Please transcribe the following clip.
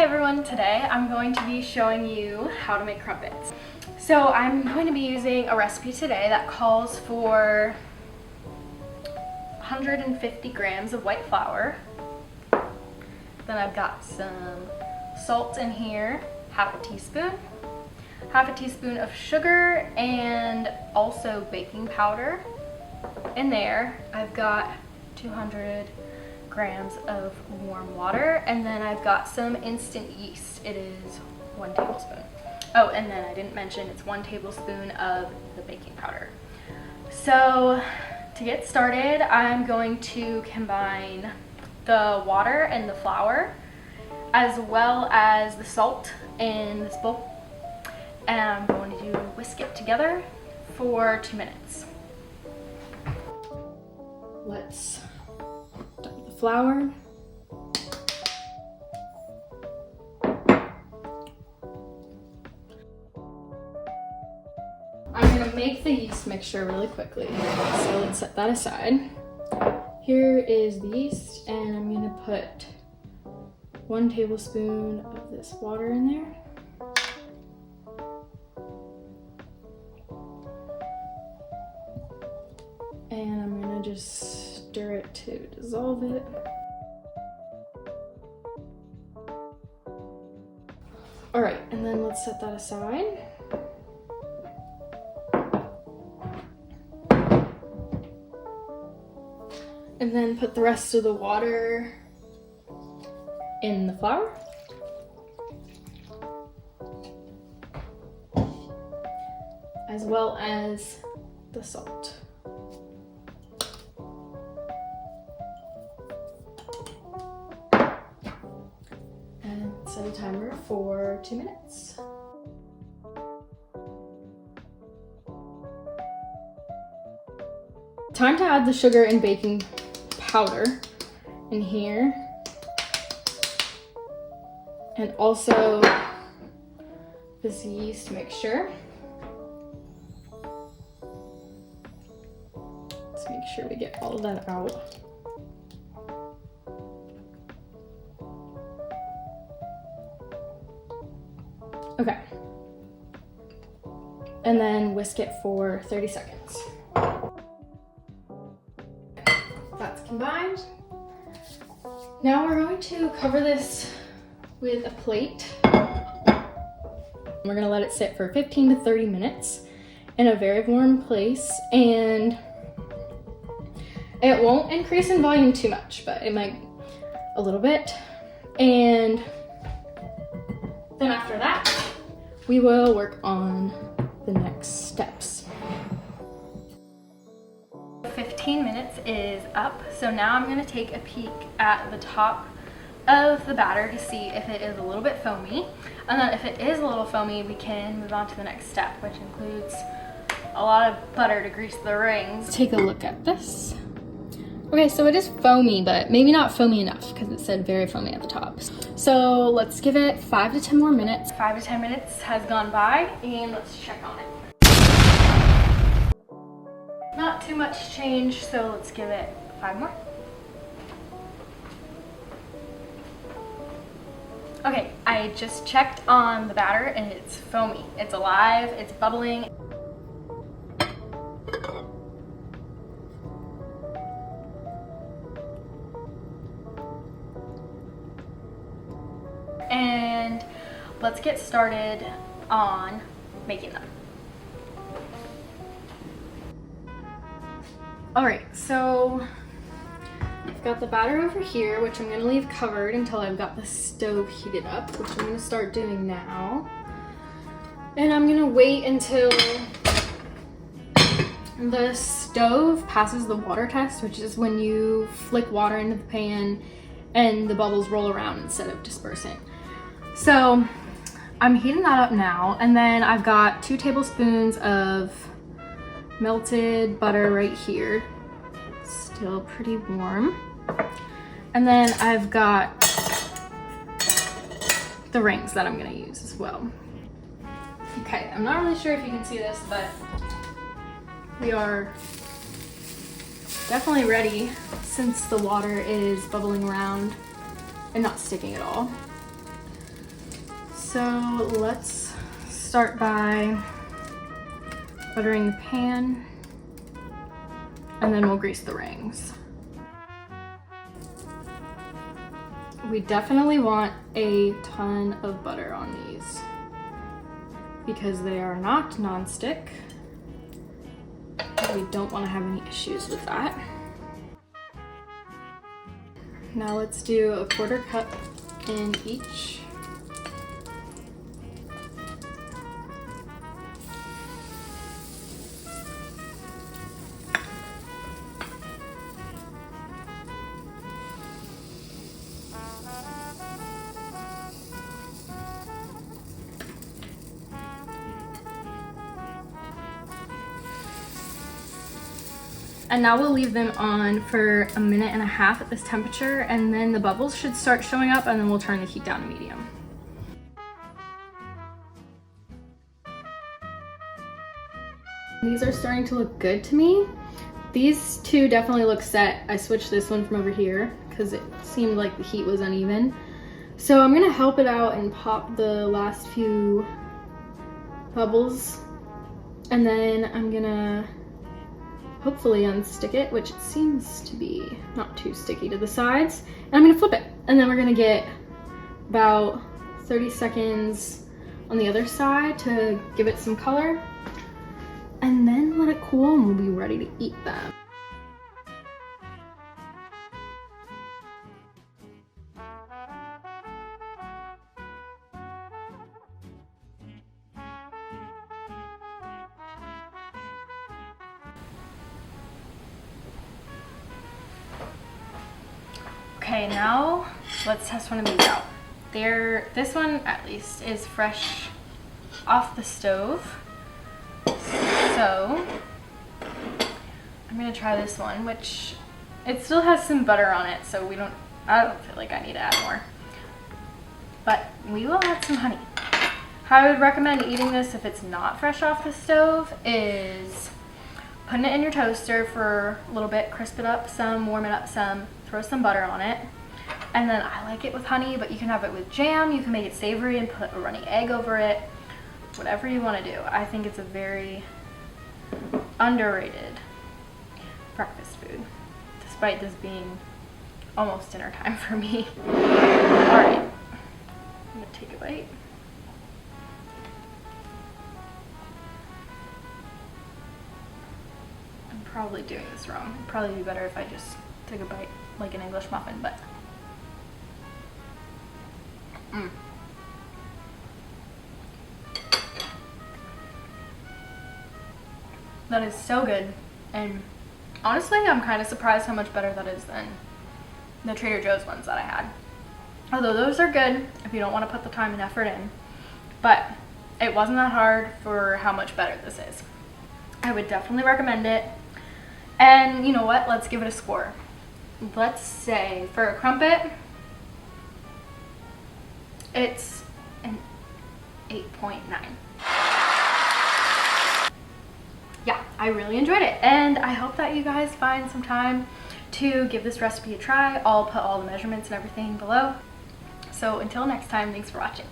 everyone, today I'm going to be showing you how to make crumpets. So I'm going to be using a recipe today that calls for 150 grams of white flour. Then I've got some salt in here, half a teaspoon of sugar, and also baking powder. In there I've got 200 grams of warm water, and then I've got some instant yeast. It is 1 tablespoon. Oh, and then I didn't mention it's 1 tablespoon of the baking powder. So to get started, I'm going to combine the water and the flour as well as the salt in this bowl, and I'm going to whisk it together for 2 minutes. Let's dump the flour. I'm going to make the yeast mixture really quickly, so let's set that aside. Here is the yeast, and I'm going to put 1 tablespoon of this water in there. And I'm going to just stir it to dissolve it. All right, and then let's set that aside. And then put the rest of the water in the flour. As well as the salt. And set a timer for 2 minutes. Time to add the sugar and baking powder in here, and also this yeast mixture. Let's make sure we get all of that out. Okay, and then whisk it for 30 seconds. That's combined. Now we're going to cover this with a plate. We're going to let it sit for 15 to 30 minutes in a very warm place, and it won't increase in volume too much, but it might a little bit. And then after that, we will work on the next steps. 15 minutes is up, so now I'm going to take a peek at the top of the batter to see if it is a little bit foamy, and then if it is a little foamy, we can move on to the next step, which includes a lot of butter to grease the rings. Take a look at this. Okay, so it is foamy, but maybe not foamy enough because it said very foamy at the top. So let's give it 5 to 10 more minutes. 5 to 10 minutes has gone by, and let's check on it. Not too much change, so let's give it 5 more. Okay, I just checked on the batter and it's foamy. It's alive, it's bubbling. And let's get started on making them. All right, so I've got the batter over here, which I'm gonna leave covered until I've got the stove heated up, which I'm gonna start doing now. And I'm gonna wait until the stove passes the water test, which is when you flick water into the pan and the bubbles roll around instead of dispersing. So I'm heating that up now, and then I've got 2 tablespoons of melted butter right here, still pretty warm. And then I've got the rings that I'm gonna use as well. Okay, I'm not really sure if you can see this, but we are definitely ready since the water is bubbling around and not sticking at all. So let's start by buttering the pan, and then we'll grease the rings. We definitely want a ton of butter on these because they are not non-stick. We don't want to have any issues with that. Now let's do a 1/4 cup in each. And now we'll leave them on for 1.5 minutes at this temperature, and then the bubbles should start showing up, and then we'll turn the heat down to medium. These are starting to look good to me. These two definitely look set. I switched this one from over here because it seemed like the heat was uneven. So I'm gonna help it out and pop the last few bubbles, and then I'm gonna hopefully unstick it, which it seems to be not too sticky to the sides. And I'm gonna flip it, and then we're gonna get about 30 seconds on the other side to give it some color, and then let it cool and we'll be ready to eat them. Okay, now let's test one of these out. This one at least is fresh off the stove. So I'm gonna try this one, which it still has some butter on it, so I don't feel like I need to add more. But we will add some honey. How I would recommend eating this if it's not fresh off the stove is putting it in your toaster for a little bit, crisp it up some, warm it up some, throw some butter on it. And then I like it with honey, but you can have it with jam, you can make it savory and put a runny egg over it, whatever you want to do. I think it's a very underrated breakfast food, despite this being almost dinner time for me. All right, I'm gonna take a bite. I'm probably doing this wrong. It'd probably be better if I just took a bite like an English muffin, but that is so good. And honestly, I'm kind of surprised how much better that is than the Trader Joe's ones that I had. Although those are good if you don't want to put the time and effort in, but it wasn't that hard for how much better this is. I would definitely recommend it. And you know what? Let's give it a score. Let's say for a crumpet, it's an 8.9. Yeah, I really enjoyed it, and I hope that you guys find some time to give this recipe a try. I'll put all the measurements and everything below. So until next time, thanks for watching.